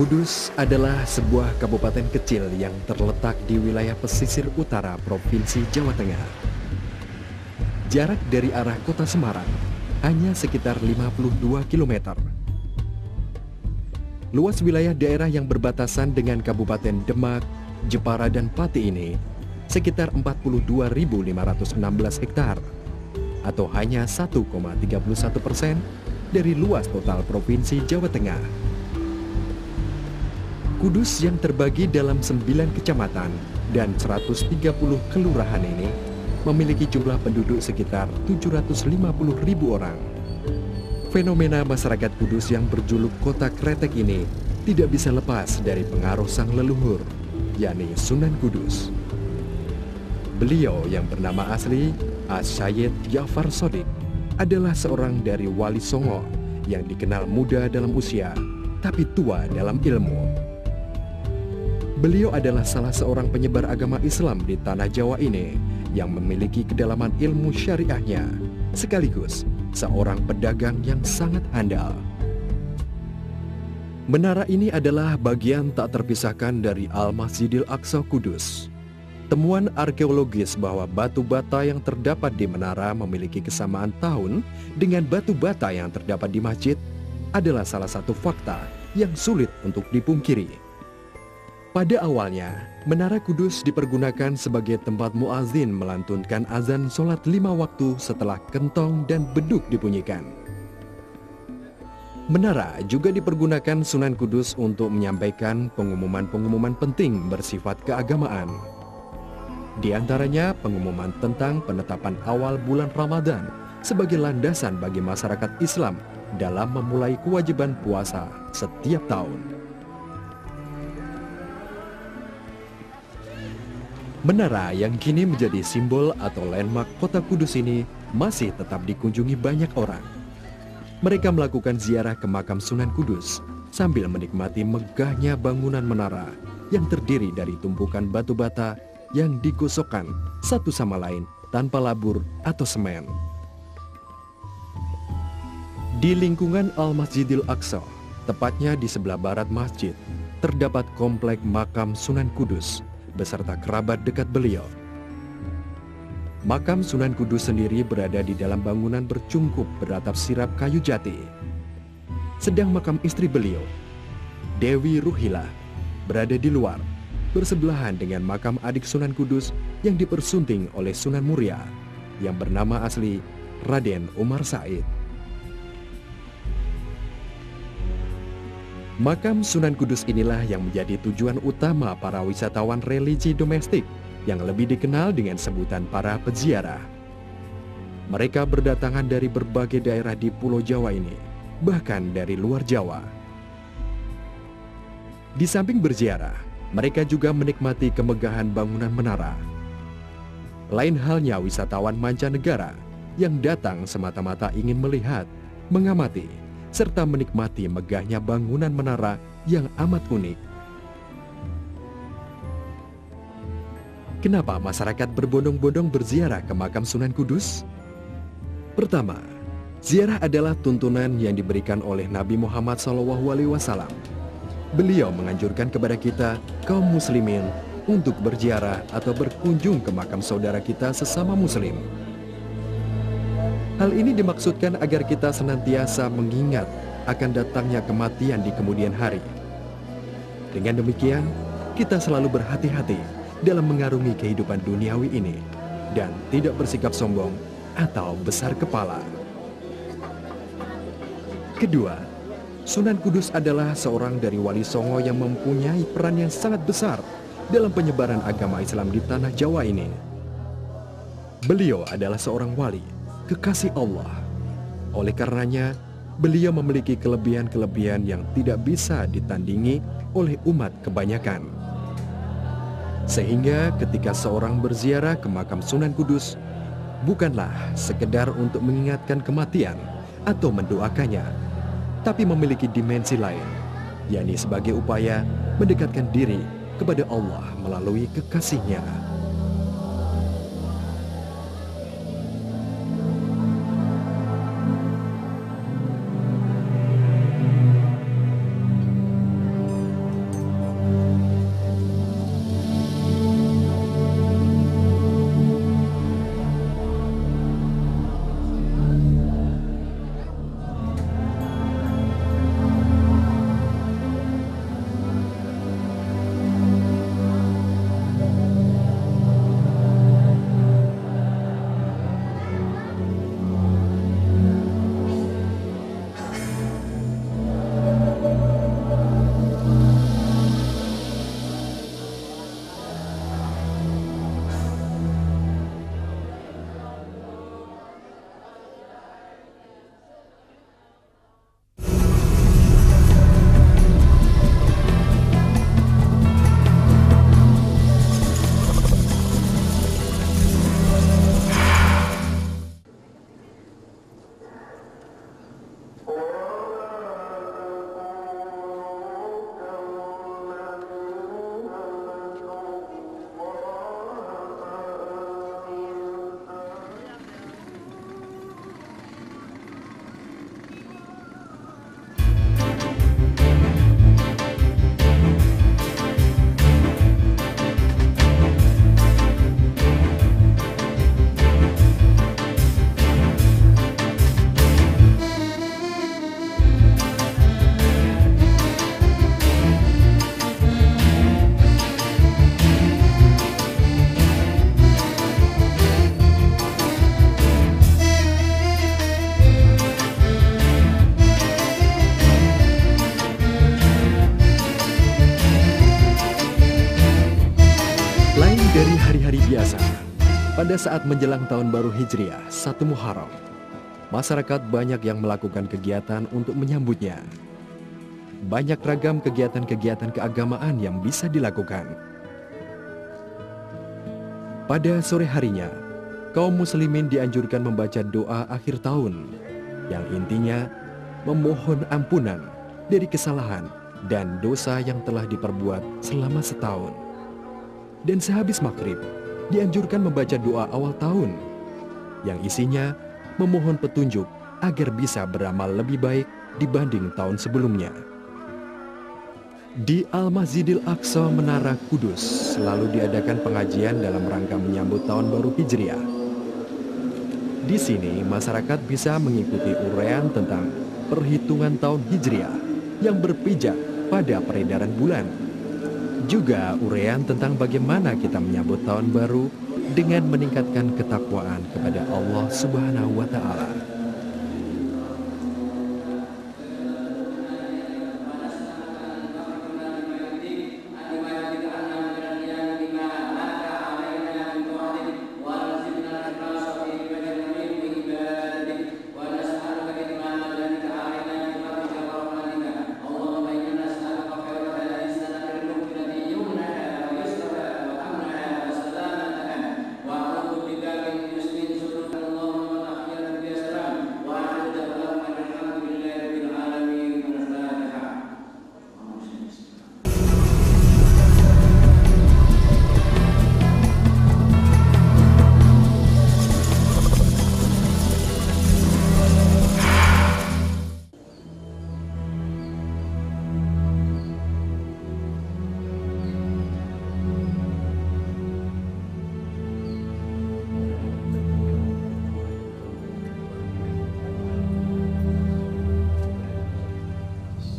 Kudus adalah sebuah kabupaten kecil yang terletak di wilayah pesisir utara Provinsi Jawa Tengah. Jarak dari arah kota Semarang hanya sekitar 52 km. Luas wilayah daerah yang berbatasan dengan Kabupaten Demak, Jepara, dan Pati ini sekitar 42.516 hektar atau hanya 1,31% dari luas total Provinsi Jawa Tengah. Kudus yang terbagi dalam 9 kecamatan dan 130 kelurahan ini memiliki jumlah penduduk sekitar 750.000 orang. Fenomena masyarakat Kudus yang berjuluk Kota Kretek ini tidak bisa lepas dari pengaruh sang leluhur, yakni Sunan Kudus. Beliau yang bernama asli As-Sayyid Ja'far Shadiq adalah seorang dari Wali Songo yang dikenal muda dalam usia tapi tua dalam ilmu. Beliau adalah salah seorang penyebar agama Islam di tanah Jawa ini yang memiliki kedalaman ilmu syariahnya, sekaligus seorang pedagang yang sangat handal. Menara ini adalah bagian tak terpisahkan dari Al-Masjidil Aqsa Kudus. Temuan arkeologis bahwa batu bata yang terdapat di menara memiliki kesamaan tahun dengan batu bata yang terdapat di masjid adalah salah satu fakta yang sulit untuk dipungkiri. Pada awalnya, Menara Kudus dipergunakan sebagai tempat muazin melantunkan azan sholat 5 waktu setelah kentong dan beduk dibunyikan. Menara juga dipergunakan Sunan Kudus untuk menyampaikan pengumuman-pengumuman penting bersifat keagamaan. Di antaranya pengumuman tentang penetapan awal bulan Ramadan sebagai landasan bagi masyarakat Islam dalam memulai kewajiban puasa setiap tahun. Menara yang kini menjadi simbol atau landmark kota Kudus ini masih tetap dikunjungi banyak orang. Mereka melakukan ziarah ke makam Sunan Kudus sambil menikmati megahnya bangunan menara yang terdiri dari tumpukan batu bata yang digosokkan satu sama lain tanpa labur atau semen. Di lingkungan Al-Masjidil Aqsa, tepatnya di sebelah barat masjid, terdapat komplek makam Sunan Kudus beserta kerabat dekat beliau. Makam Sunan Kudus sendiri berada di dalam bangunan bercungkup beratap sirap kayu jati. Sedang makam istri beliau, Dewi Ruhilah, berada di luar, bersebelahan dengan makam adik Sunan Kudus yang dipersunting oleh Sunan Muria, yang bernama asli Raden Umar Said. Makam Sunan Kudus inilah yang menjadi tujuan utama para wisatawan religi domestik yang lebih dikenal dengan sebutan para peziarah. Mereka berdatangan dari berbagai daerah di Pulau Jawa ini, bahkan dari luar Jawa. Di samping berziarah, mereka juga menikmati kemegahan bangunan menara. Lain halnya wisatawan mancanegara yang datang semata-mata ingin melihat, mengamati, serta menikmati megahnya bangunan menara yang amat unik. Kenapa masyarakat berbondong-bondong berziarah ke makam Sunan Kudus? Pertama, ziarah adalah tuntunan yang diberikan oleh Nabi Muhammad SAW. Beliau menganjurkan kepada kita, kaum muslimin, untuk berziarah atau berkunjung ke makam saudara kita sesama muslim. Hal ini dimaksudkan agar kita senantiasa mengingat akan datangnya kematian di kemudian hari. Dengan demikian, kita selalu berhati-hati dalam mengarungi kehidupan duniawi ini dan tidak bersikap sombong atau besar kepala. Kedua, Sunan Kudus adalah seorang dari Wali Songo yang mempunyai peran yang sangat besar dalam penyebaran agama Islam di tanah Jawa ini. Beliau adalah seorang wali, kekasih Allah. Oleh karenanya, beliau memiliki kelebihan-kelebihan yang tidak bisa ditandingi oleh umat kebanyakan. Sehingga ketika seorang berziarah ke makam Sunan Kudus, bukanlah sekedar untuk mengingatkan kematian atau mendoakannya, tapi memiliki dimensi lain, yakni sebagai upaya mendekatkan diri kepada Allah melalui kekasihnya. Dari hari-hari biasa, pada saat menjelang tahun baru Hijriah 1 Muharram, masyarakat banyak yang melakukan kegiatan untuk menyambutnya. Banyak ragam kegiatan-kegiatan keagamaan yang bisa dilakukan. Pada sore harinya, kaum muslimin dianjurkan membaca doa akhir tahun, yang intinya memohon ampunan dari kesalahan dan dosa yang telah diperbuat selama setahun. Dan sehabis maghrib, dianjurkan membaca doa awal tahun, yang isinya memohon petunjuk agar bisa beramal lebih baik dibanding tahun sebelumnya. Di Al-Masjidil Aqsa Menara Kudus selalu diadakan pengajian dalam rangka menyambut tahun baru Hijriah. Di sini masyarakat bisa mengikuti uraian tentang perhitungan tahun Hijriah yang berpijak pada peredaran bulan. Juga uraian tentang bagaimana kita menyambut tahun baru dengan meningkatkan ketakwaan kepada Allah Subhanahu wa Ta'ala.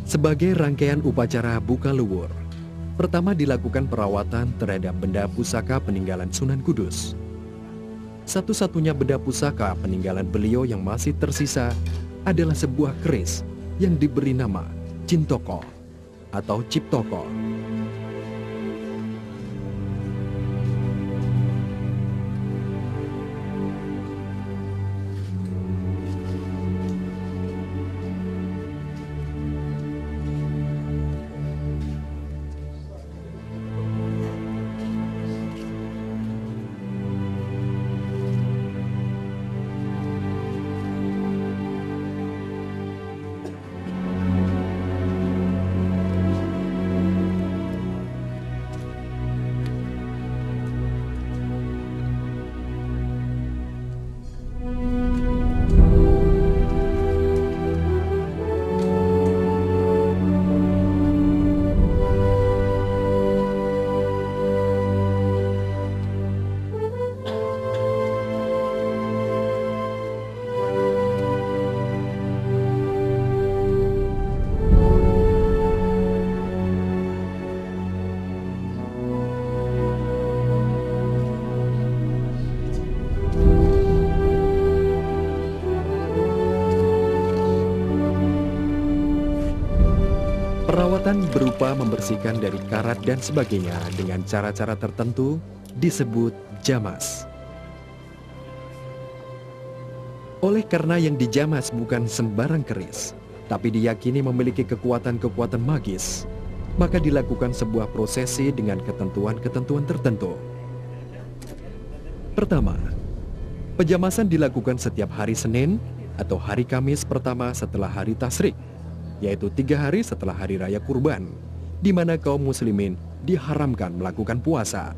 Sebagai rangkaian upacara buka luwur, pertama dilakukan perawatan terhadap benda pusaka peninggalan Sunan Kudus. Satu-satunya benda pusaka peninggalan beliau yang masih tersisa adalah sebuah keris yang diberi nama Cintoko atau Ciptoko. Perawatan berupa membersihkan dari karat dan sebagainya dengan cara-cara tertentu disebut jamas. Oleh karena yang dijamas bukan sembarang keris, tapi diyakini memiliki kekuatan-kekuatan magis, maka dilakukan sebuah prosesi dengan ketentuan-ketentuan tertentu. Pertama, pejamasan dilakukan setiap hari Senin atau hari Kamis pertama setelah hari Tasyrik, yaitu 3 hari setelah hari raya kurban, di mana kaum muslimin diharamkan melakukan puasa.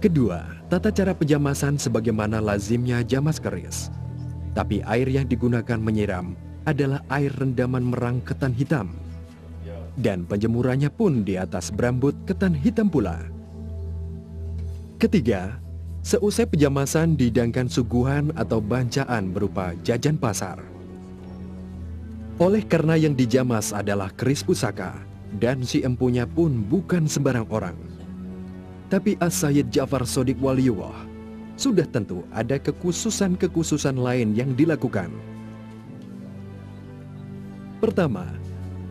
Kedua, tata cara pejamasan sebagaimana lazimnya jamas keris. Tapi air yang digunakan menyiram adalah air rendaman merang ketan hitam. Dan penjemurannya pun di atas berambut ketan hitam pula. Ketiga, seusai pejamasan dihidangkan suguhan atau bancaan berupa jajan pasar. Oleh karena yang dijamas adalah keris pusaka, dan si empunya pun bukan sembarang orang, tapi As-Sayyid Ja'far Shadiq Waliullah, sudah tentu ada kekhususan-kekhususan lain yang dilakukan. Pertama,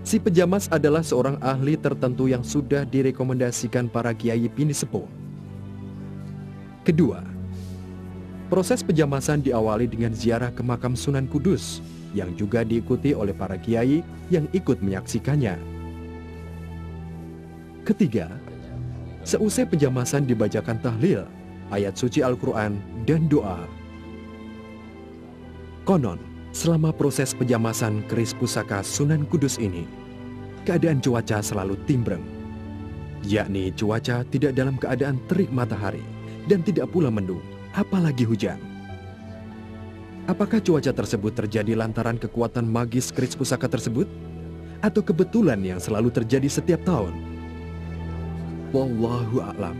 Si pejamas adalah seorang ahli tertentu yang sudah direkomendasikan para kiai pini sepuh. Kedua, proses pejamasan diawali dengan ziarah ke makam Sunan Kudus yang juga diikuti oleh para kiai yang ikut menyaksikannya. Ketiga, seusai pejamasan dibacakan tahlil, ayat suci Al-Quran, dan doa. Konon, selama proses pejamasan keris pusaka Sunan Kudus ini, keadaan cuaca selalu timbreng, yakni cuaca tidak dalam keadaan terik matahari dan tidak pula mendung, apalagi hujan. Apakah cuaca tersebut terjadi lantaran kekuatan magis keris pusaka tersebut? Atau kebetulan yang selalu terjadi setiap tahun? Wallahu a'lam.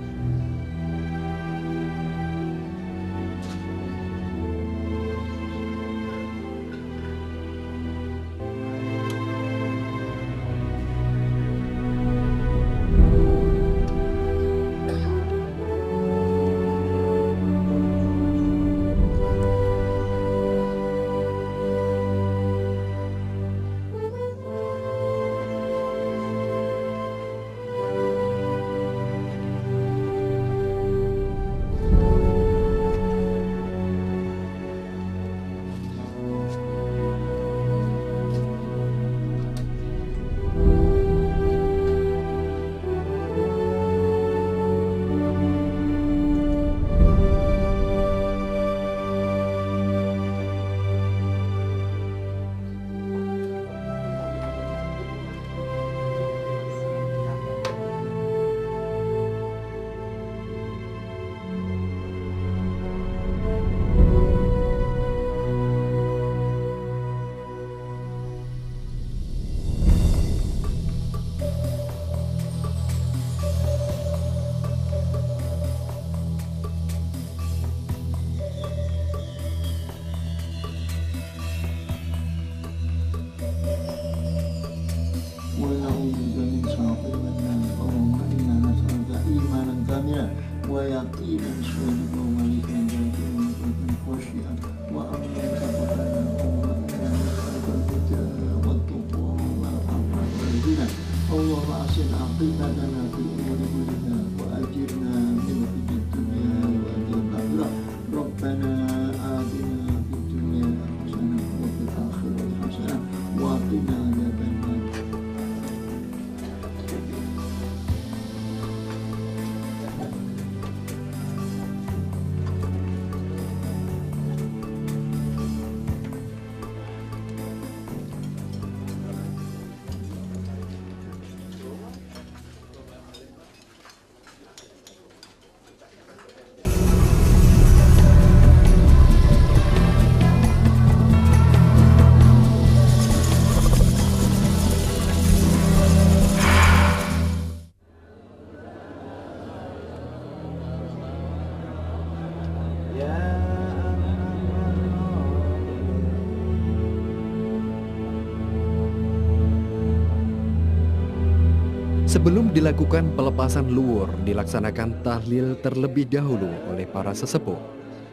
Sebelum dilakukan pelepasan luwur, dilaksanakan tahlil terlebih dahulu oleh para sesepuh,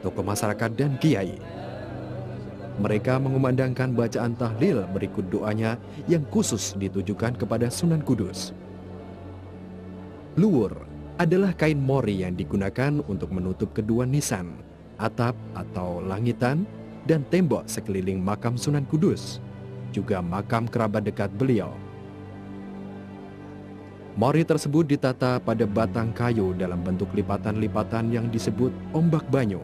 tokoh masyarakat dan kiai. Mereka mengumandangkan bacaan tahlil berikut doanya yang khusus ditujukan kepada Sunan Kudus. Luwur adalah kain mori yang digunakan untuk menutup kedua nisan, atap atau langitan, dan tembok sekeliling makam Sunan Kudus, juga makam kerabat dekat beliau. Mori tersebut ditata pada batang kayu dalam bentuk lipatan-lipatan yang disebut ombak banyu.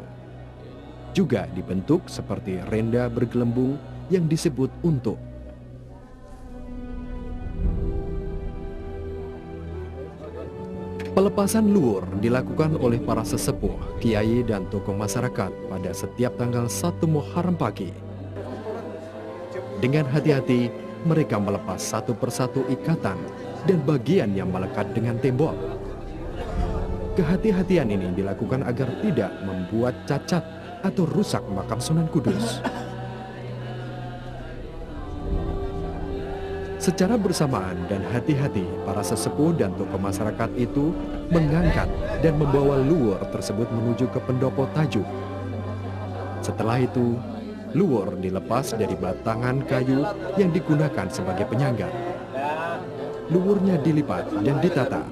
Juga dibentuk seperti renda bergelembung yang disebut untuk. Pelepasan luwur dilakukan oleh para sesepuh, kiai, dan tokoh masyarakat pada setiap tanggal 1 Muharram pagi. Dengan hati-hati, mereka melepas satu persatu ikatan dan bagian yang melekat dengan tembok. Kehati-hatian ini dilakukan agar tidak membuat cacat atau rusak makam Sunan Kudus. Secara bersamaan dan hati-hati, para sesepuh dan tokoh masyarakat itu mengangkat dan membawa luwur tersebut menuju ke pendopo tajuk. Setelah itu, luwur dilepas dari batangan kayu yang digunakan sebagai penyangga. luwurnya dilipat dan ditata,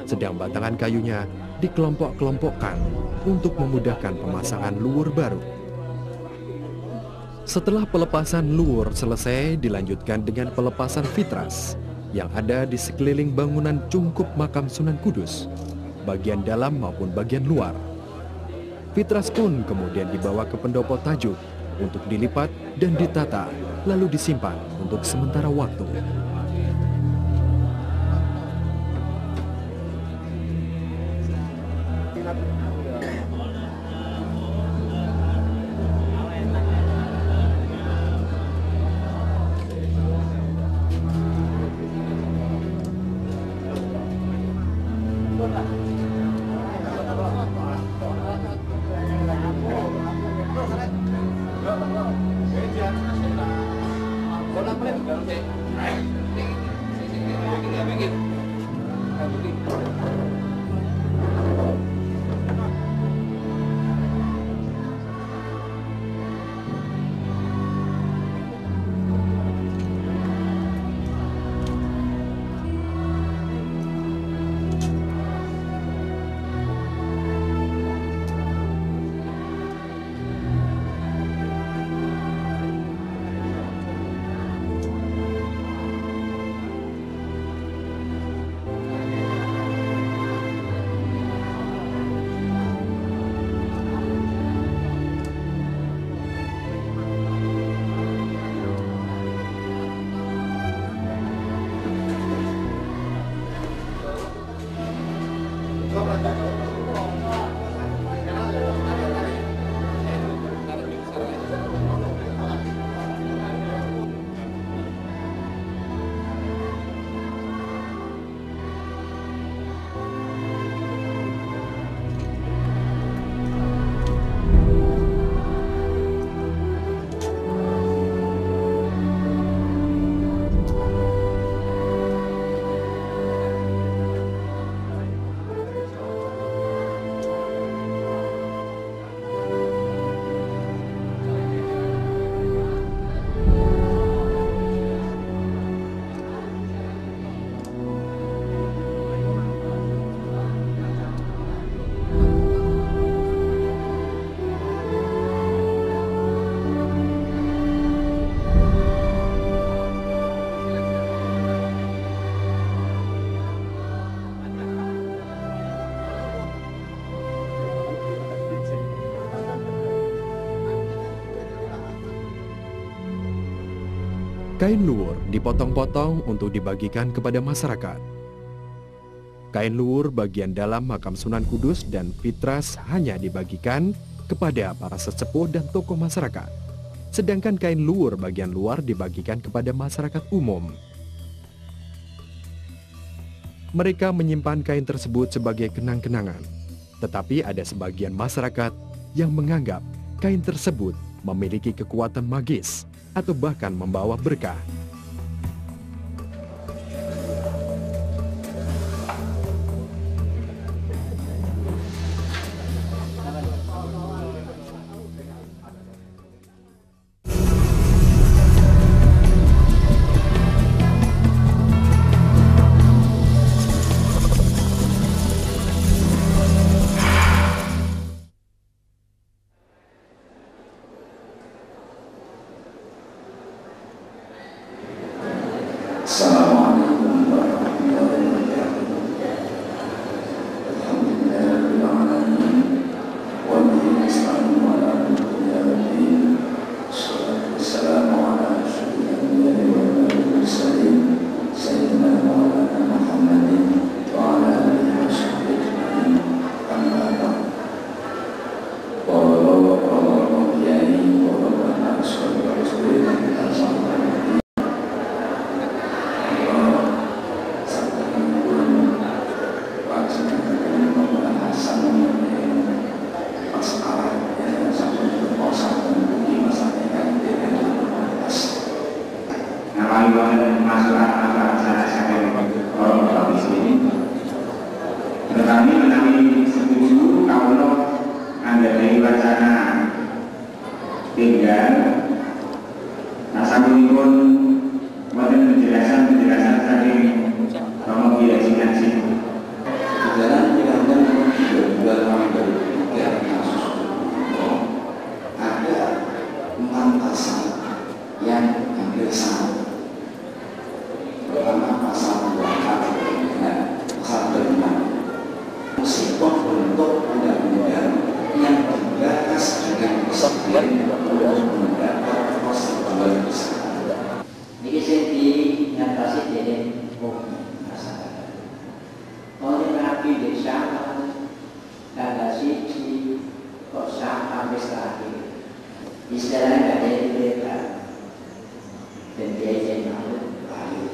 sedang batangan kayunya dikelompok-kelompokkan untuk memudahkan pemasangan luwur baru. Setelah pelepasan luwur selesai, dilanjutkan dengan pelepasan fitras yang ada di sekeliling bangunan cungkup makam Sunan Kudus, bagian dalam maupun bagian luar. Fitras pun kemudian dibawa ke pendopo tajuk untuk dilipat dan ditata, lalu disimpan untuk sementara waktu. Kain luwur dipotong-potong untuk dibagikan kepada masyarakat. Kain luwur bagian dalam makam Sunan Kudus dan fitras hanya dibagikan kepada para sesepuh dan tokoh masyarakat. Sedangkan kain luwur bagian luar dibagikan kepada masyarakat umum. Mereka menyimpan kain tersebut sebagai kenang-kenangan. Tetapi ada sebagian masyarakat yang menganggap kain tersebut memiliki kekuatan magis atau bahkan membawa berkah. pesta akhir. Istilahnya nggak ada yang beda. Dan dia yang malu baik.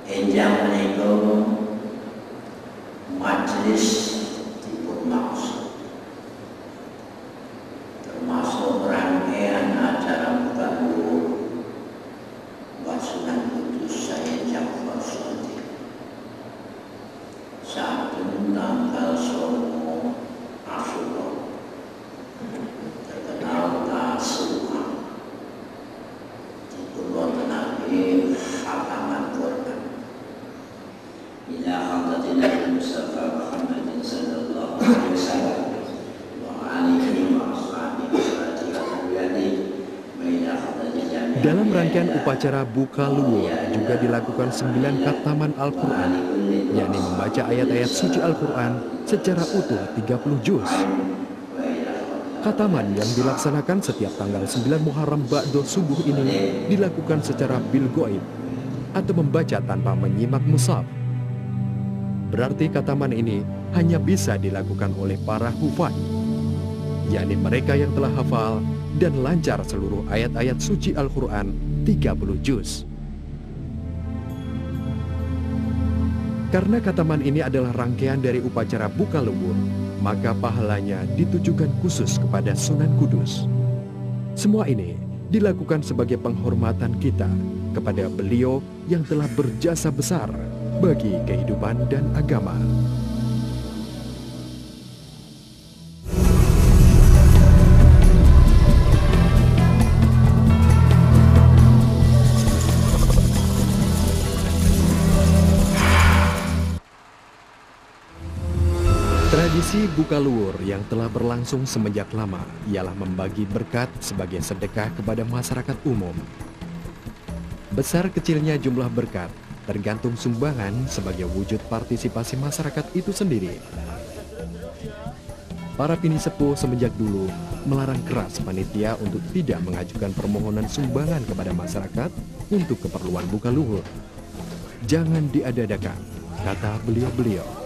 Enjang menika majelis dipun maksud termasuk rangkaian acara baru Mbah Sunan Kudus Sayyid Ja'far Shadiq saben tanggal 9 Asyura terkenal Tasu'a dipun wontenake khataman Quran ila hadratil Mustafa Muhammadin sallallahu alaihi wasallam wa alihi wa ashabihi. Dalam rangkaian upacara Buka Luwur juga dilakukan 9 khataman Al-Quran, yakni membaca ayat-ayat suci Al-Quran secara utuh 30 juz. Khataman yang dilaksanakan setiap tanggal 9 Muharram ba'da subuh ini dilakukan secara bil ghaib atau membaca tanpa menyimak mushaf. Berarti khataman ini hanya bisa dilakukan oleh para hufaz, yakni mereka yang telah hafal dan lancar seluruh ayat-ayat suci Al-Quran 30 juz. Karena khataman ini adalah rangkaian dari upacara Buka Luwur, maka pahalanya ditujukan khusus kepada Sunan Kudus. Semua ini dilakukan sebagai penghormatan kita kepada beliau yang telah berjasa besar bagi kehidupan dan agama. Misi Buka Luwur yang telah berlangsung semenjak lama ialah membagi berkat sebagai sedekah kepada masyarakat umum. Besar kecilnya jumlah berkat tergantung sumbangan sebagai wujud partisipasi masyarakat itu sendiri. Para pinisepuh semenjak dulu melarang keras panitia untuk tidak mengajukan permohonan sumbangan kepada masyarakat untuk keperluan Buka Luhur. Jangan diada-adakan, kata beliau-beliau.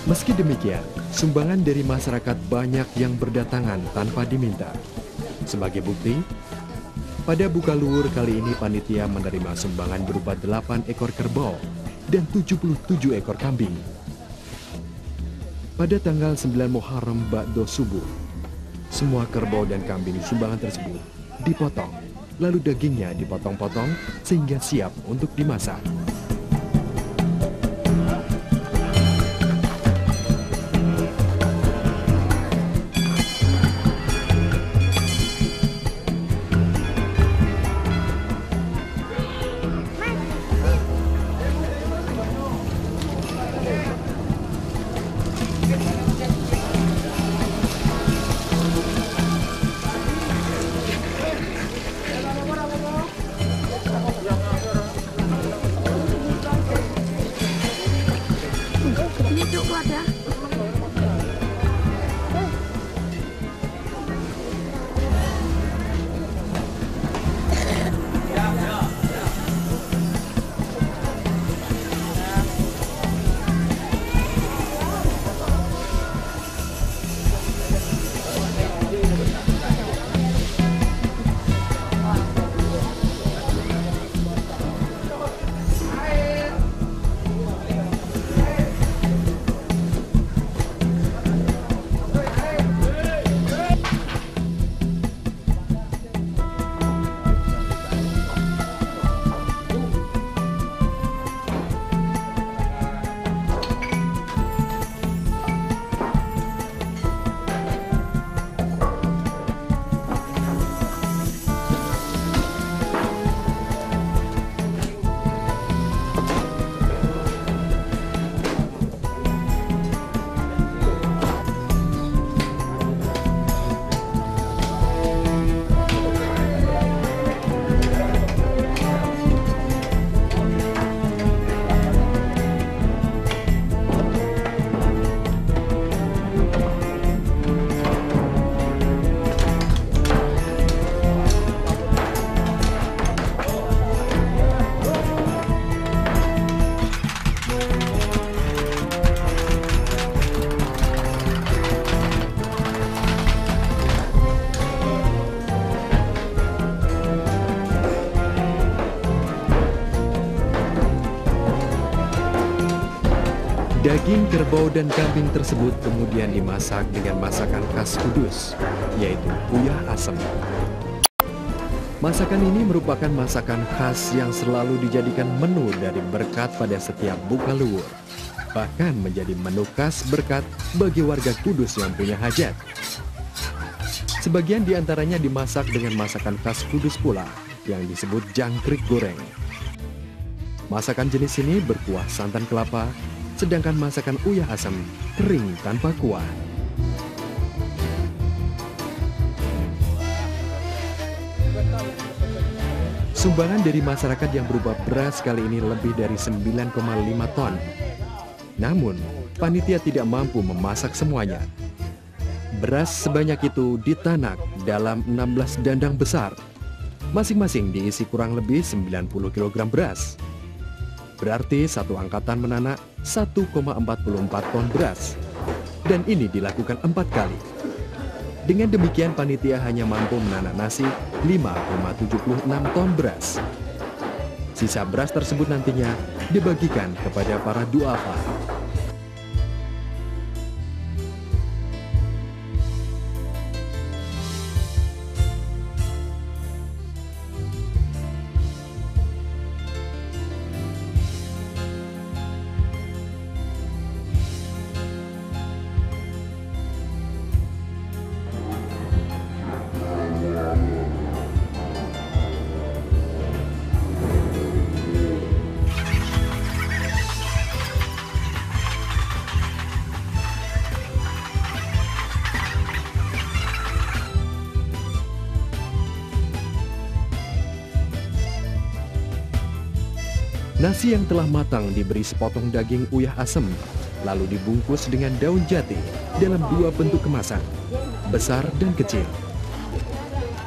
Meski demikian, sumbangan dari masyarakat banyak yang berdatangan tanpa diminta. Sebagai bukti, pada Buka Luhur kali ini panitia menerima sumbangan berupa 8 ekor kerbau dan 77 ekor kambing. Pada tanggal 9 Muharram ba'da subuh, semua kerbau dan kambing sumbangan tersebut dipotong, lalu dagingnya dipotong-potong sehingga siap untuk dimasak. Daging kerbau dan kambing tersebut kemudian dimasak dengan masakan khas Kudus, yaitu uyah asem. Masakan ini merupakan masakan khas yang selalu dijadikan menu dari berkat pada setiap Buka Luwur. Bahkan menjadi menu khas berkat bagi warga Kudus yang punya hajat. Sebagian diantaranya dimasak dengan masakan khas Kudus pula, yang disebut jangkrik goreng. Masakan jenis ini berkuah santan kelapa, sedangkan masakan uyah asam kering tanpa kuah. Sumbangan dari masyarakat yang berupa beras kali ini lebih dari 9,5 ton. Namun, panitia tidak mampu memasak semuanya. Beras sebanyak itu ditanak dalam 16 dandang besar. Masing-masing diisi kurang lebih 90 kg beras. Berarti satu angkatan menanak 1,44 ton beras. Dan ini dilakukan 4 kali. Dengan demikian panitia hanya mampu menanak nasi 5,76 ton beras. Sisa beras tersebut nantinya dibagikan kepada para duafa. Nasi yang telah matang diberi sepotong daging uyah asem, lalu dibungkus dengan daun jati dalam dua bentuk kemasan, besar dan kecil.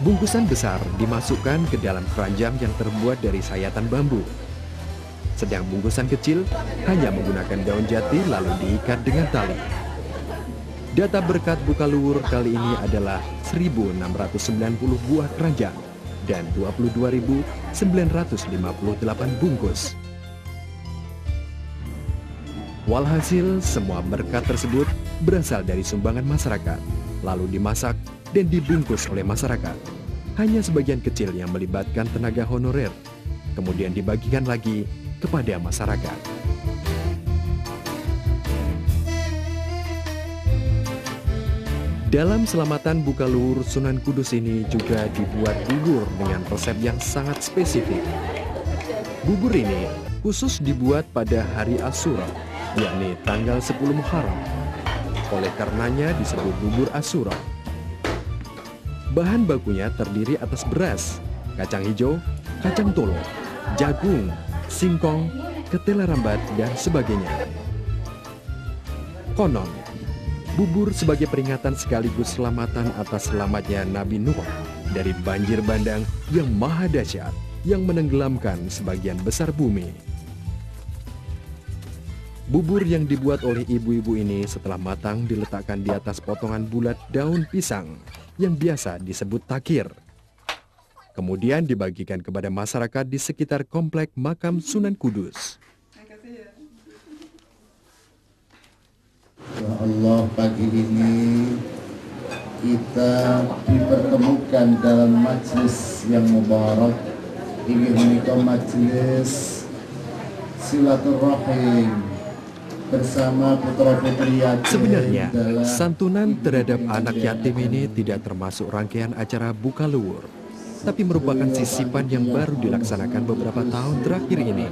Bungkusan besar dimasukkan ke dalam keranjang yang terbuat dari sayatan bambu. Sedang bungkusan kecil hanya menggunakan daun jati lalu diikat dengan tali. Data berkat Bukaluhur kali ini adalah 1.690 buah keranjang dan 22.958 bungkus. Walhasil, semua berkat tersebut berasal dari sumbangan masyarakat, lalu dimasak dan dibungkus oleh masyarakat. Hanya sebagian kecil yang melibatkan tenaga honorer, kemudian dibagikan lagi kepada masyarakat. Dalam selamatan Bukaluhur Sunan Kudus ini juga dibuat bubur dengan resep yang sangat spesifik. Bubur ini khusus dibuat pada hari Asyura, yakni tanggal 10 Muharram. Oleh karenanya disebut bubur Asyura. Bahan bakunya terdiri atas beras, kacang hijau, kacang tolo, jagung, singkong, ketela rambat, dan sebagainya. Konon, bubur sebagai peringatan sekaligus selamatan atas selamatnya Nabi Nuh dari banjir bandang yang maha dahsyat yang menenggelamkan sebagian besar bumi. Bubur yang dibuat oleh ibu-ibu ini setelah matang diletakkan di atas potongan bulat daun pisang yang biasa disebut takir. Kemudian dibagikan kepada masyarakat di sekitar komplek makam Sunan Kudus. Ya Allah, pagi ini kita dipertemukan dalam majlis yang mubarak. Ingin menikah majlis silaturahim bersama putra-putri yatim. Sebenarnya, santunan terhadap anak yatim ini tidak termasuk rangkaian acara Bukaluhur, tapi merupakan sisipan yang baru dilaksanakan beberapa tahun terakhir ini.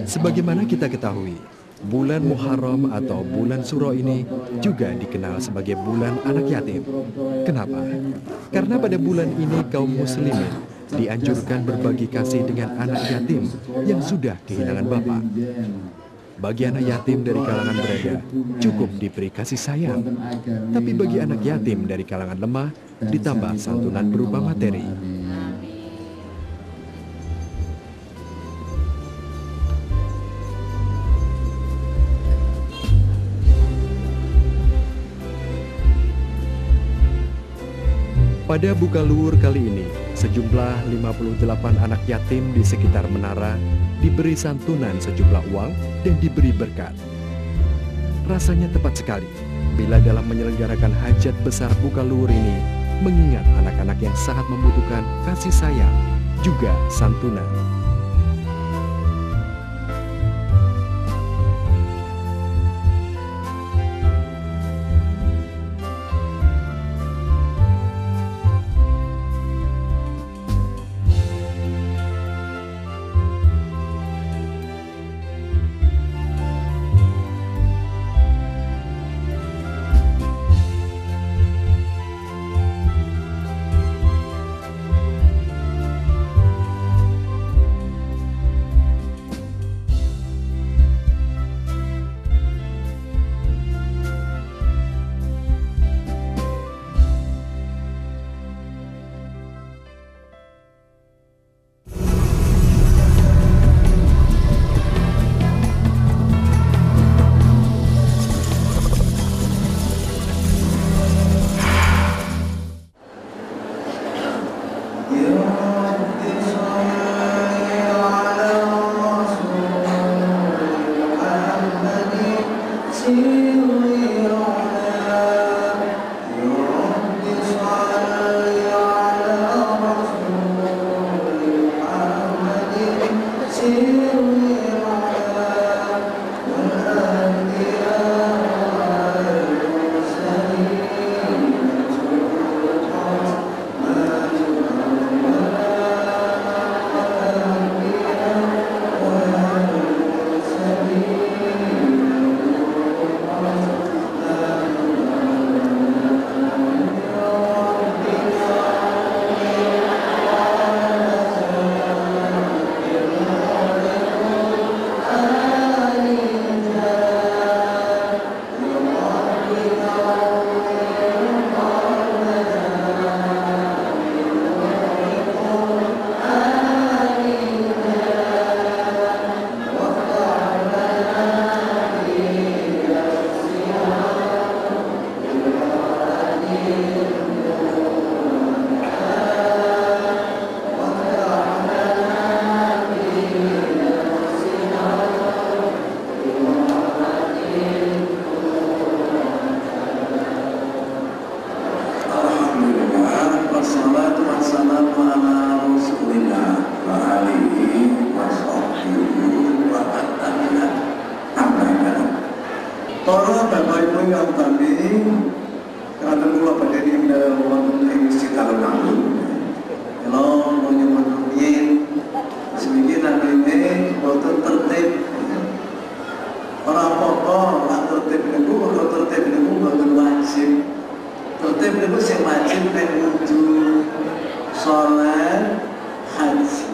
Sebagaimana kita ketahui, bulan Muharram atau bulan Suro ini juga dikenal sebagai bulan anak yatim. Kenapa? Karena pada bulan ini kaum muslimin dianjurkan berbagi kasih dengan anak yatim yang sudah kehilangan bapak. Bagi anak yatim dari kalangan berada, cukup diberi kasih sayang. Tapi bagi anak yatim dari kalangan lemah, ditambah santunan berupa materi. Pada Bukaluhur kali ini, sejumlah 58 anak yatim di sekitar menara diberi santunan sejumlah uang dan diberi berkat. Rasanya tepat sekali bila dalam menyelenggarakan hajat besar Bukaluhur ini mengingat anak-anak yang sangat membutuhkan kasih sayang, juga santunan. yang kami karena kula badhe wonten ing sekitar kampung. Kalau mau nyuwun rumiyin seminggu namine boten tertib. Ora apa-apa, lak tertib niku boten wajib. Tertib niku sing wajib nek wudu, salat, haji.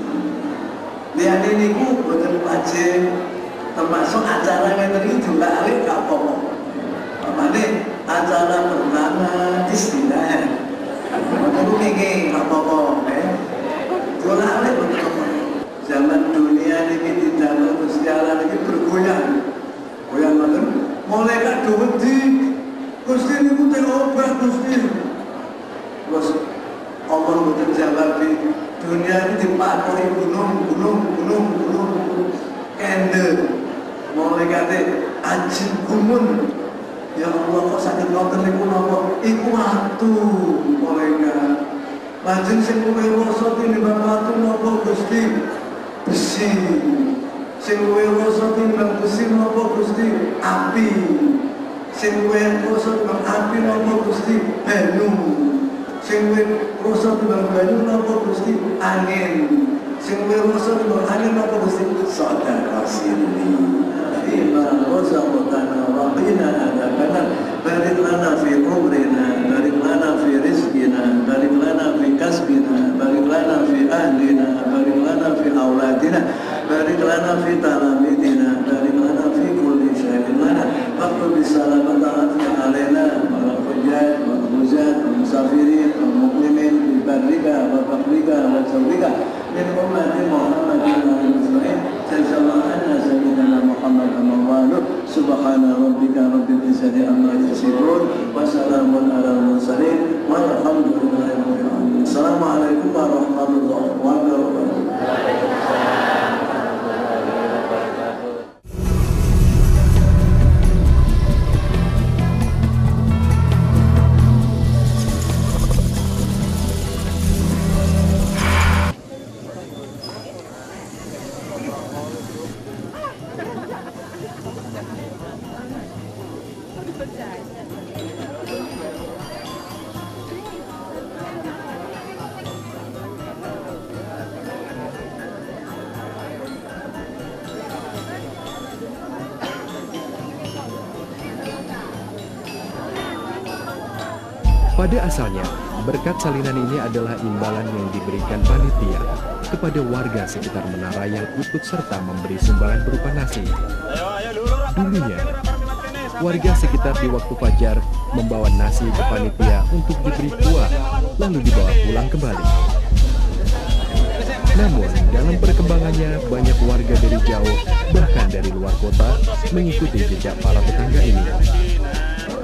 Liyane niku boten wajib. Termasuk acara ngeten iki juga alih gak apa-apa. Pamane acara pertama istilah. Betul iki gak apa-apa, Dola alih boten apa. Zaman dunia ini tidak Gusti Allah ini bergoyang. Goyang ngoten, mulai kadung wedi. Gusti niku teh obah Gusti. Terus Allah boten jawab dunia ini dipakoi gunung. Kendel. Mulai kate ajin gumun. Ya Allah kok sakit ngoten niku napa? Iku watu mulai kan. Lajeng sing luwih rasa tinimbang watu napa Gusti? Besi. Sing luwih rasa tinimbang besi napa Gusti? Api. Sing luwih rasa tinimbang api napa Gusti? Banyu. Sing luwih rasa tinimbang banyu napa Gusti? Angin. Sing luwih rasa tinimbang angin napa Gusti? Sedekah sirri. Bima razaqtana rabbina adabana barik lana fi umrina barik lana fi rizqina barik lana fi kasbina barik lana fi ahlina barik lana fi auladina barik lana fi talamidina barik lana fi kulli syai'in lana faqtu bisalamata alaina wa hujjat wa hujjat wa musafirin wa muqlimin bi barrika wa fakrika wa sawrika min ummati Muhammadin wa muslimin sallallahu alaihi Muhammad amawalu subhana rabbika rabbil izzati amma yasifun wa salamun alal mursalin walhamdulillahi rabbil alamin. Assalamualaikum warahmatullahi wabarakatuh. Pada asalnya, berkat salinan ini adalah imbalan yang diberikan panitia kepada warga sekitar menara yang ikut serta memberi sumbangan berupa nasi. Dulunya, warga sekitar di waktu fajar membawa nasi ke panitia untuk diberi kuah, lalu dibawa pulang kembali. Namun, dalam perkembangannya, banyak warga dari jauh, bahkan dari luar kota, mengikuti jejak para tetangga ini.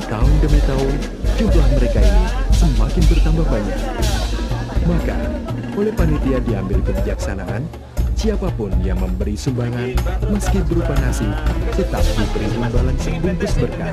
Tahun demi tahun, jumlah mereka ini semakin bertambah banyak. Maka, oleh panitia diambil kebijaksanaan, siapapun yang memberi sumbangan, meski berupa nasi, tetap diberi imbalan sebungkus berkah.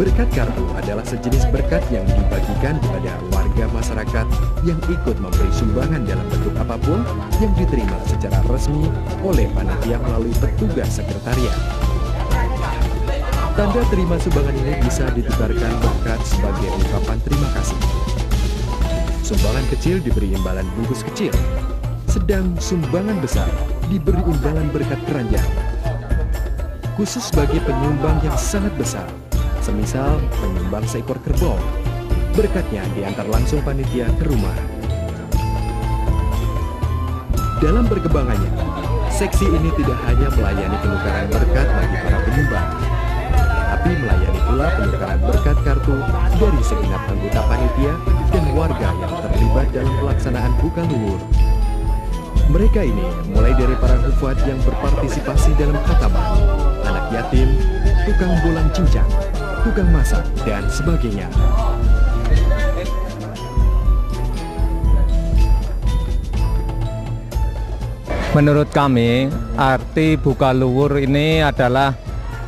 Berkat kartu adalah sejenis berkat yang dibagikan kepada warga masyarakat yang ikut memberi sumbangan dalam bentuk apapun yang diterima secara resmi oleh panitia melalui petugas sekretariat. Tanda terima sumbangan ini bisa ditukarkan berkat sebagai ungkapan terima kasih. Sumbangan kecil diberi imbalan bungkus kecil, sedang sumbangan besar diberi imbalan berkat keranjang. Khusus bagi penyumbang yang sangat besar, semisal menyumbang seekor kerbau, berkatnya diantar langsung panitia ke rumah. Dalam perkembangannya, Seksi ini tidak hanya melayani penukaran berkat bagi para penyumbang, tapi melayani pula penukaran berkat kartu dari segenap anggota panitia dan warga yang terlibat dalam pelaksanaan buka luwur. Mereka ini mulai dari para hufad yang berpartisipasi dalam khataman, anak yatim, tukang bolang cincang, tukang masak, dan sebagainya. Menurut kami, arti buka luwur ini adalah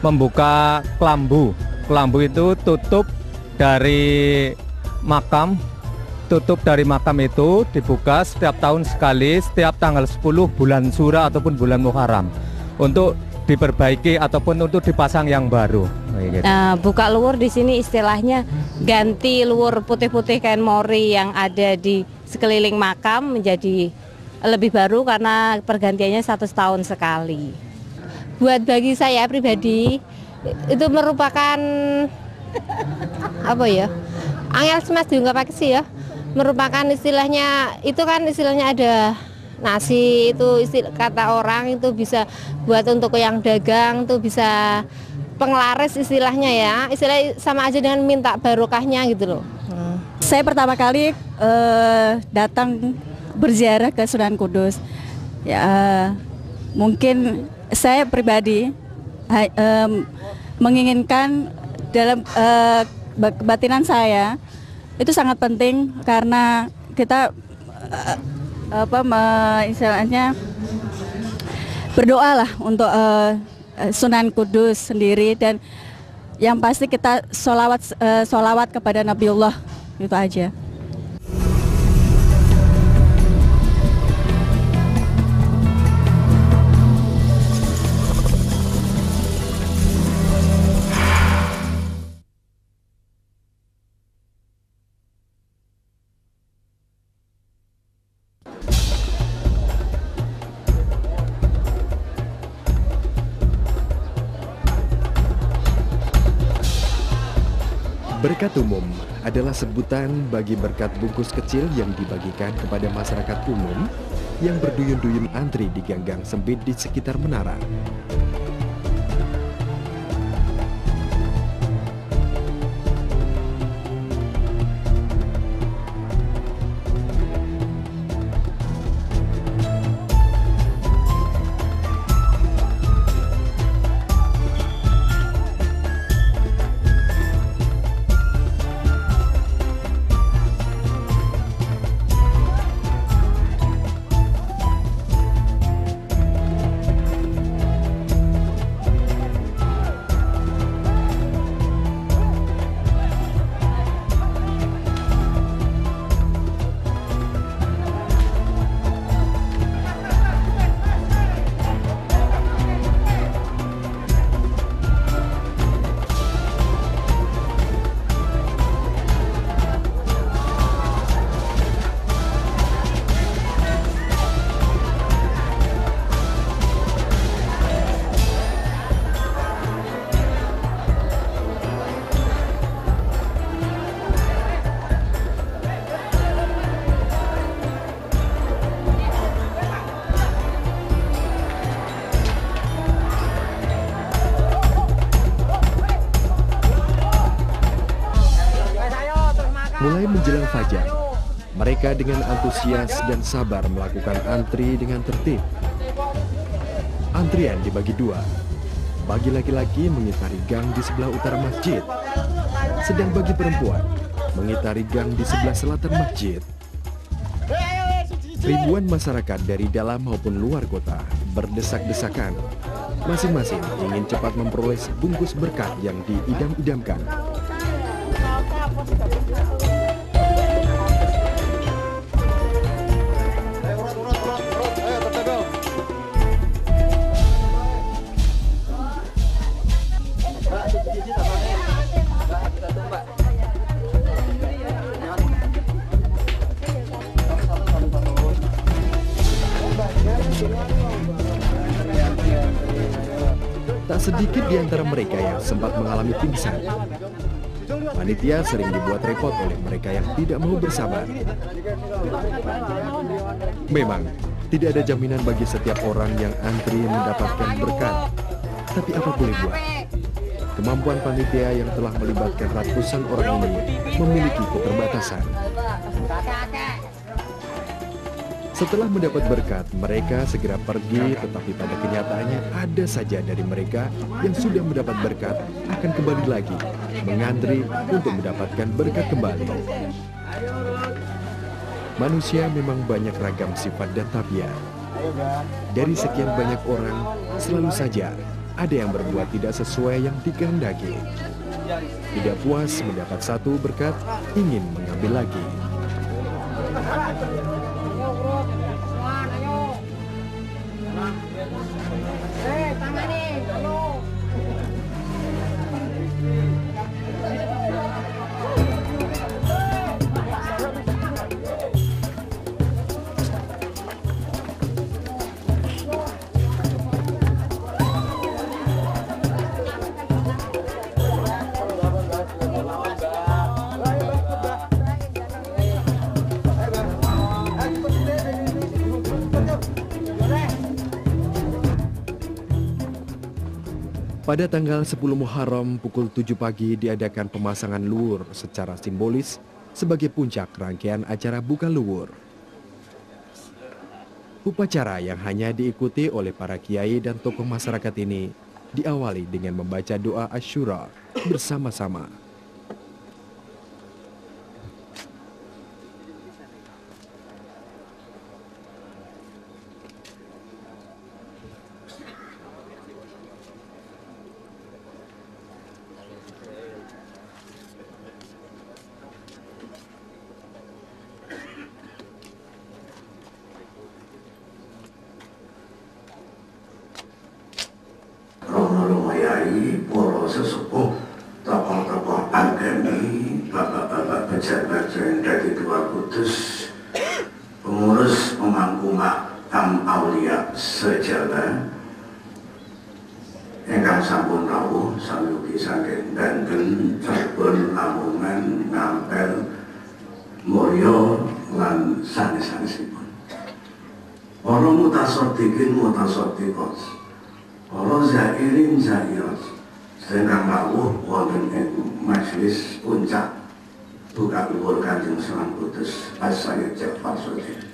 membuka kelambu. Kelambu itu tutup dari makam. Tutup dari makam itu dibuka setiap tahun sekali, setiap tanggal 10 bulan Syura ataupun bulan Muharram, untuk diperbaiki ataupun untuk dipasang yang baru. Nah, buka luwur di sini istilahnya ganti luwur putih-putih kain mori yang ada di sekeliling makam menjadi lebih baru karena pergantiannya 1 tahun sekali. Buat bagi saya pribadi itu merupakan apa ya? Angel semas diungkapkan sih ya. Merupakan istilahnya itu kan istilahnya ada nasi itu kata orang itu bisa buat untuk yang dagang tuh bisa penglaris istilahnya ya. Istilah sama aja dengan minta barokahnya gitu loh. Saya pertama kali datang berziarah ke Sunan Kudus. Ya, mungkin saya pribadi menginginkan dalam kebatinan saya itu sangat penting karena kita istilahnya berdoa lah untuk Sunan Kudus sendiri, dan yang pasti kita sholawat kepada Nabiullah, itu aja. Berkat umum adalah sebutan bagi berkat bungkus kecil yang dibagikan kepada masyarakat umum yang berduyun-duyun antri di gang-gang sempit di sekitar menara. Mulai menjelang fajar, mereka dengan antusias dan sabar melakukan antri dengan tertib. Antrian dibagi dua. Bagi laki-laki mengitari gang di sebelah utara masjid, sedang bagi perempuan mengitari gang di sebelah selatan masjid. Ribuan masyarakat dari dalam maupun luar kota berdesak-desakan. Masing-masing ingin cepat memperoleh bungkus berkat yang diidam-idamkan. Tak sedikit di antara mereka yang sempat mengalami pingsan. Panitia sering dibuat repot oleh mereka yang tidak mau bersabar. Memang, Tidak ada jaminan bagi setiap orang yang antri mendapatkan berkat. Tapi apa boleh buat? Kemampuan panitia yang telah melibatkan ratusan orang ini memiliki keterbatasan. Setelah mendapat berkat, mereka segera pergi, tetapi pada kenyataannya ada saja dari mereka yang sudah mendapat berkat akan kembali lagi mengantri untuk mendapatkan berkat kembali. Manusia memang banyak ragam sifat dan tabiat. Dari sekian banyak orang, selalu saja ada yang berbuat tidak sesuai yang dikehendaki. Tidak puas mendapat satu berkat, ingin mengambil lagi. Pada tanggal 10 Muharram pukul 7 pagi diadakan pemasangan luwur secara simbolis sebagai puncak rangkaian acara buka luwur. Upacara yang hanya diikuti oleh para kiai dan tokoh masyarakat ini diawali dengan membaca doa Asyura bersama-sama. Para sesepuh, tokoh-tokoh agami, bapak-bapak pejabat yang dari Dua Kudus, pengurus pemangku makam aulia sejalan, ingkang sampun rawuh samugi saking Banten, Cirebon, Lamongan, Ngampel, Mulya lan sanes-sanesipun. Para mutasaddiqin mutasaddiqat, para zairin zairat, sedang rawuh wonten ing majelis puncak buka luwur Kanjeng Sunan Kudus As-Sayyid Ja'far Shadiq.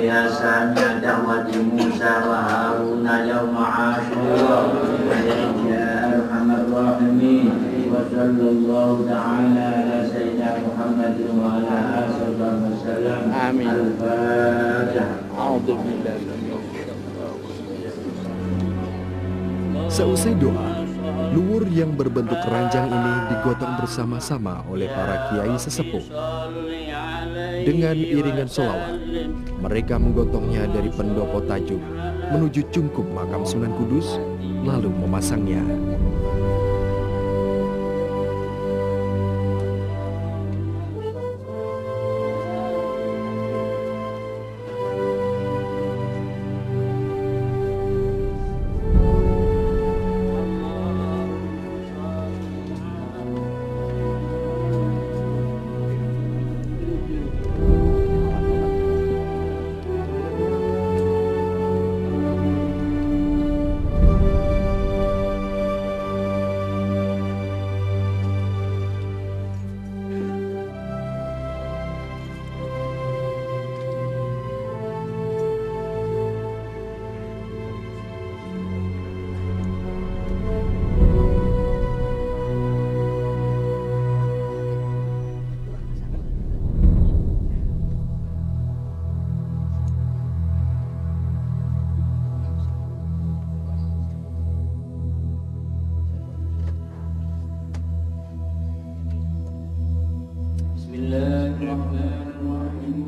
Ya sami da'wati Musa wa Haruna yawma Ashura ya arhamar rahimin wa sallallahu ta'ala ala sayyidina Muhammad wa ala alihi wa sallam. Amin. Al-Fatihah. Seusai doa, luwur yang berbentuk keranjang ini digotong bersama-sama oleh para kiai sesepuh. Dengan iringan sholawat, mereka menggotongnya dari pendopo tajuk menuju cungkup makam Sunan Kudus, lalu memasangnya.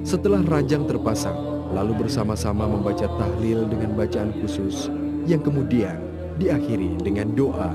Setelah ranjang terpasang, lalu bersama-sama membaca tahlil dengan bacaan khusus yang kemudian diakhiri dengan doa.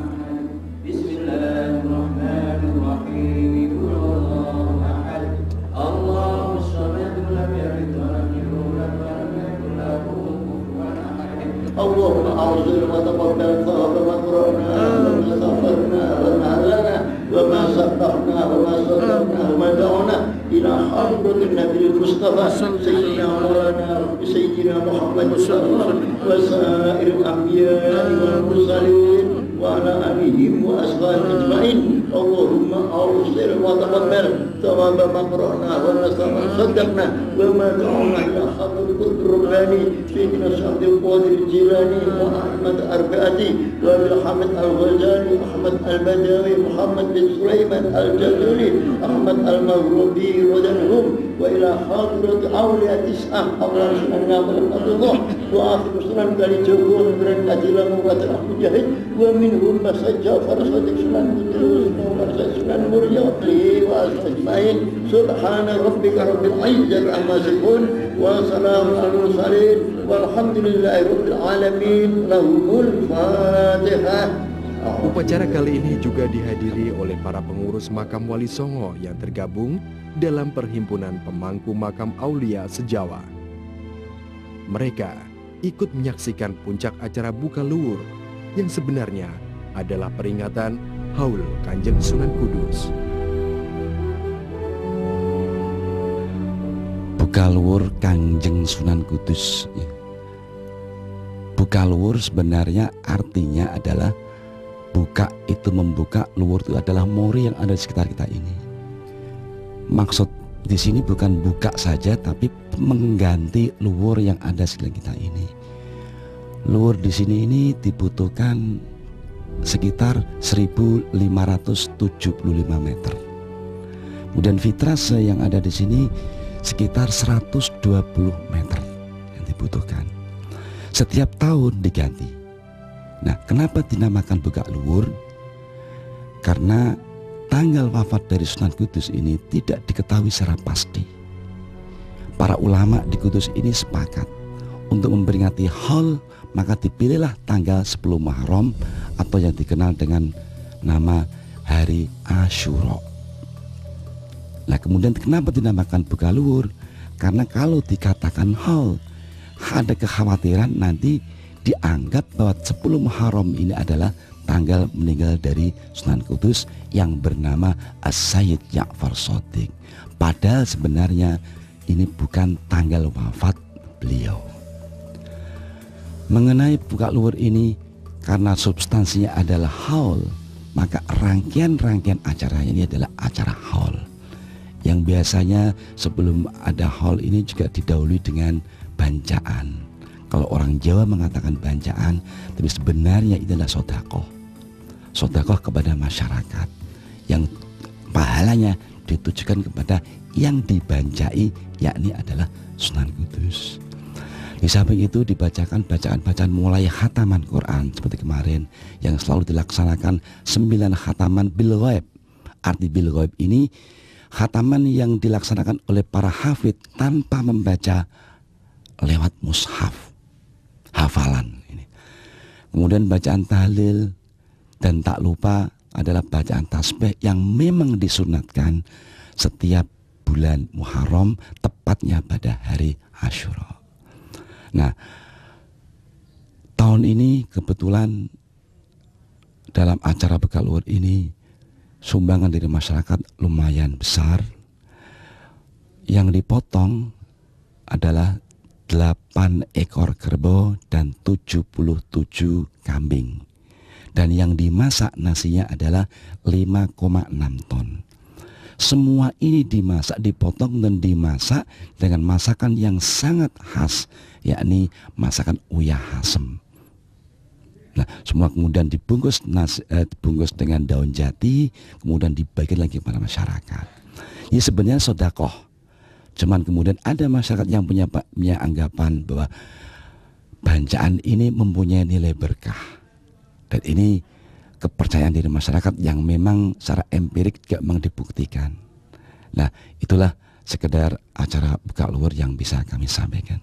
المصطفى سيدنا مولانا سيدنا محمد المصطفى وسائر الأنبياء والمرسلين وعلى آلهم وأصحابه أجمعين. اللهم أوصل وتقبل ثواب ما قرأنا وصدقنا وما دعونا إلى حضرة القدس الرباني سيدنا شهد القادر الجيلاني وأحمد أربعتي وبالحمد الغزالي أحمد البدوي محمد بن سليمان الجزولي أحمد المغربي ودنهم وإلى حضرة أولياء تسعة أولاد سننا محمد الله وآخر سنن dari Joko dan Adilah Mubarak Mujahid ومنهم مسجد فرصة سنن Kudus ومسجد مريض وأجمعين سبحان ربك رب العزة عما يصفون وسلام على المرسلين والحمد لله رب العالمين لهم الفاتحة. Upacara kali ini juga dihadiri oleh para pengurus makam Wali Songo yang tergabung dalam Perhimpunan Pemangku Makam Aulia se-Jawa. Mereka ikut menyaksikan puncak acara Buka Luwur yang sebenarnya adalah peringatan Haul Kanjeng Sunan Kudus. Buka Luwur Kanjeng Sunan Kudus. Buka Luwur sebenarnya artinya adalah buka itu membuka, luwur itu adalah mori yang ada di sekitar kita ini. Maksud di sini bukan buka saja, tapi mengganti luwur yang ada di sekitar kita ini. Luwur di sini ini dibutuhkan sekitar 1575 meter. Kemudian vitrase yang ada di sini sekitar 120 meter yang dibutuhkan. Setiap tahun diganti. Nah, kenapa dinamakan Buka Luwur? Karena tanggal wafat dari Sunan Kudus ini tidak diketahui secara pasti. Para ulama di Kudus ini sepakat untuk memperingati Haul, maka dipilihlah tanggal 10 Muharram atau yang dikenal dengan nama Hari Asyura. Nah, kemudian kenapa dinamakan Buka Luwur? Karena kalau dikatakan Haul, ada kekhawatiran nanti dianggap bahwa 10 Muharram ini adalah tanggal meninggal dari Sunan Kudus yang bernama As-Sayyid Ja'far Shadiq. Padahal sebenarnya ini bukan tanggal wafat beliau. Mengenai Buka Luwur ini, karena substansinya adalah haul, maka rangkaian-rangkaian acaranya ini adalah acara haul. Yang biasanya sebelum ada haul ini juga didahului dengan bancaan. Kalau orang Jawa mengatakan bancaan, tapi sebenarnya itu adalah sodakoh. Sodakoh kepada masyarakat yang pahalanya ditujukan kepada yang dibancai, yakni adalah Sunan Kudus. Di samping itu dibacakan bacaan-bacaan mulai khataman Quran seperti kemarin yang selalu dilaksanakan 9 khataman bil ghaib. Arti bil ghaib ini khataman yang dilaksanakan oleh para hafid tanpa membaca lewat mushaf. Hafalan ini. Kemudian bacaan tahlil dan tak lupa adalah bacaan tasbih yang memang disunatkan setiap bulan Muharram, tepatnya pada hari Asyura. Nah, tahun ini kebetulan dalam acara Buka Luwur ini sumbangan dari masyarakat lumayan besar. Yang dipotong adalah 8 ekor kerbau dan 77 kambing. Dan yang dimasak nasinya adalah 5,6 ton. Semua ini dimasak, dipotong dan dimasak dengan masakan yang sangat khas, yakni masakan Uyah Hasem. Nah, semua kemudian dibungkus dengan daun jati, kemudian dibagi lagi kepada masyarakat. Ini sebenarnya sedekah. Cuman kemudian ada masyarakat yang punya anggapan bahwa bancaan ini mempunyai nilai berkah. Dan ini kepercayaan dari masyarakat yang memang secara empirik juga memang dibuktikan. Nah, itulah sekedar acara Buka Luwur yang bisa kami sampaikan.